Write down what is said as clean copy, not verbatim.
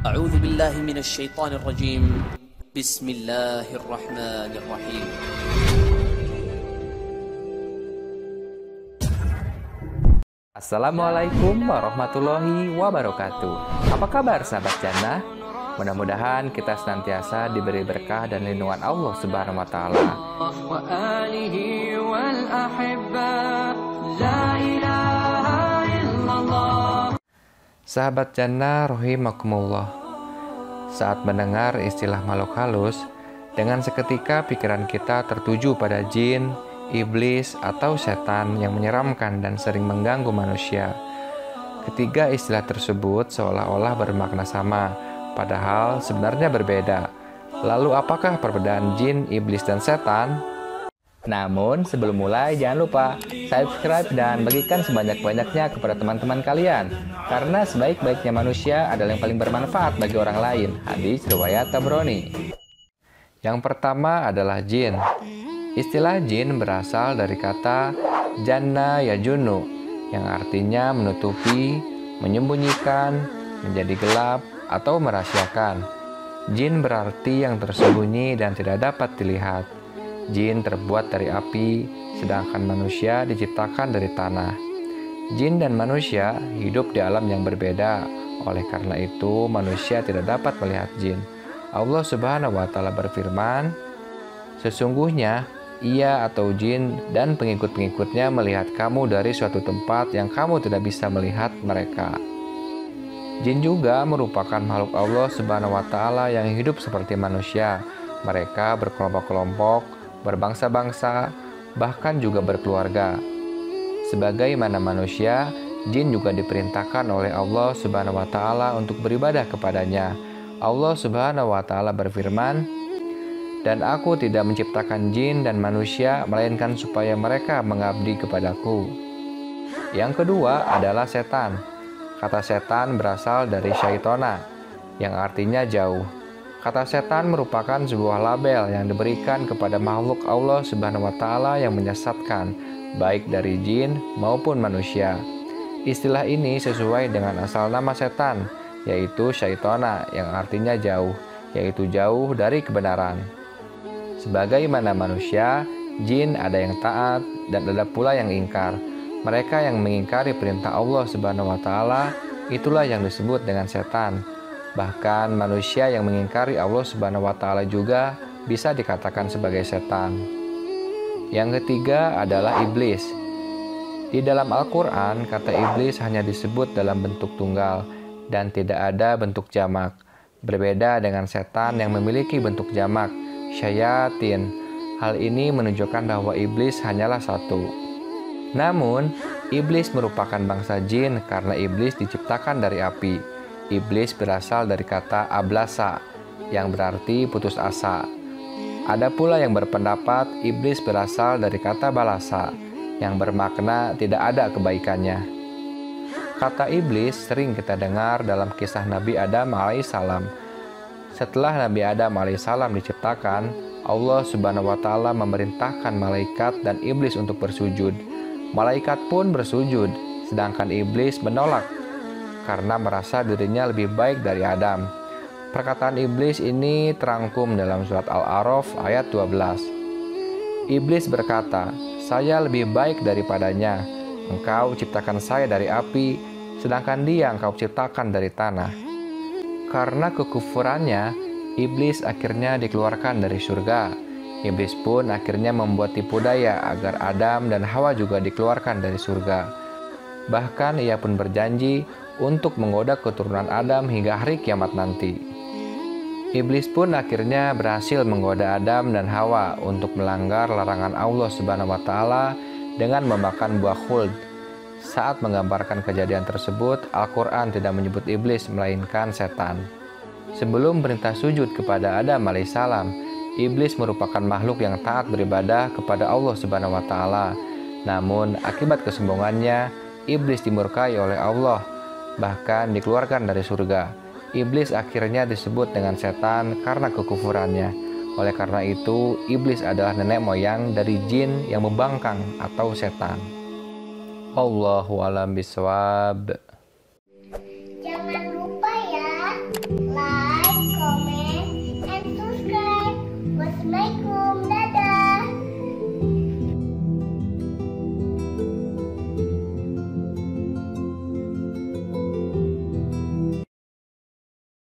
أعوذ بالله من الشيطان الرجيم بسم الله الرحمن الرحيم Assalamualaikum warahmatullahi wabarakatuh. Apa kabar sahabat jannah? Mudah-mudahan kita senantiasa diberi berkah dan lindungan Allah Subhanahu wa taala. Sahabat jannah rahimakumullah. Saat mendengar istilah makhluk halus, dengan seketika pikiran kita tertuju pada jin, iblis, atau setan yang menyeramkan dan sering mengganggu manusia. Ketiga istilah tersebut seolah-olah bermakna sama, padahal sebenarnya berbeda. Lalu apakah perbedaan jin, iblis, dan setan? Namun sebelum mulai jangan lupa subscribe dan bagikan sebanyak-banyaknya kepada teman-teman kalian. Karena sebaik-baiknya manusia adalah yang paling bermanfaat bagi orang lain. Hadis riwayat Tabrani. Yang pertama adalah jin. Istilah jin berasal dari kata janna yajunnu yang artinya menutupi, menyembunyikan, menjadi gelap, atau merahasiakan. Jin berarti yang tersembunyi dan tidak dapat dilihat. Jin terbuat dari api, sedangkan manusia diciptakan dari tanah. Jin dan manusia hidup di alam yang berbeda. Oleh karena itu, manusia tidak dapat melihat jin. Allah Subhanahu wa taala berfirman, "Sesungguhnya ia atau jin dan pengikut-pengikutnya melihat kamu dari suatu tempat yang kamu tidak bisa melihat mereka." Jin juga merupakan makhluk Allah Subhanahu wa taala yang hidup seperti manusia. Mereka berkelompok-kelompok, berbangsa-bangsa, bahkan juga berkeluarga. Sebagaimana manusia, jin juga diperintahkan oleh Allah Subhanahu wa taala untuk beribadah kepadanya. Allah Subhanahu wa taala berfirman, "Dan aku tidak menciptakan jin dan manusia melainkan supaya mereka mengabdi kepadaku." Yang kedua adalah setan. Kata setan berasal dari syaitona, yang artinya jauh. Kata setan merupakan sebuah label yang diberikan kepada makhluk Allah Subhanahu wa taala yang menyesatkan, baik dari jin maupun manusia. Istilah ini sesuai dengan asal nama setan, yaitu syaitona, yang artinya jauh, yaitu jauh dari kebenaran. Sebagaimana manusia, jin ada yang taat dan ada pula yang ingkar. Mereka yang mengingkari perintah Allah Subhanahu wa taala, itulah yang disebut dengan setan. Bahkan manusia yang mengingkari Allah Subhanahu wa taala juga bisa dikatakan sebagai setan. Yang ketiga adalah iblis. Di dalam Al-Qur'an, kata iblis hanya disebut dalam bentuk tunggal dan tidak ada bentuk jamak. Berbeda dengan setan yang memiliki bentuk jamak, syayatin. Hal ini menunjukkan bahwa iblis hanyalah satu. Namun, iblis merupakan bangsa jin karena iblis diciptakan dari api. Iblis berasal dari kata ablasa, yang berarti putus asa. Ada pula yang berpendapat iblis berasal dari kata balasa, yang bermakna tidak ada kebaikannya. Kata iblis sering kita dengar dalam kisah Nabi Adam alaihissalam. Setelah Nabi Adam alaihissalam diciptakan, Allah Subhanahu wa taala memerintahkan malaikat dan iblis untuk bersujud. Malaikat pun bersujud, sedangkan iblis menolak karena merasa dirinya lebih baik dari Adam. Perkataan iblis ini terangkum dalam surat Al-A'raf ayat 12. Iblis berkata, "Saya lebih baik daripadanya. Engkau ciptakan saya dari api, sedangkan dia engkau ciptakan dari tanah." Karena kekufurannya, iblis akhirnya dikeluarkan dari surga. Iblis pun akhirnya membuat tipu daya agar Adam dan Hawa juga dikeluarkan dari surga. Bahkan ia pun berjanji untuk menggoda keturunan Adam hingga hari kiamat nanti. Iblis pun akhirnya berhasil menggoda Adam dan Hawa untuk melanggar larangan Allah Subhanahu wa taala dengan memakan buah khuld. Saat menggambarkan kejadian tersebut, Al-Qur'an tidak menyebut iblis melainkan setan. Sebelum perintah sujud kepada Adam alaihissalam, iblis merupakan makhluk yang taat beribadah kepada Allah Subhanahu wa taala. Namun akibat kesombongannya, iblis dimurkai oleh Allah, bahkan dikeluarkan dari surga. Iblis akhirnya disebut dengan setan karena kekufurannya. Oleh karena itu, iblis adalah nenek moyang dari jin yang membangkang atau setan. Allahu a'lam bishawab. Jangan lupa ya La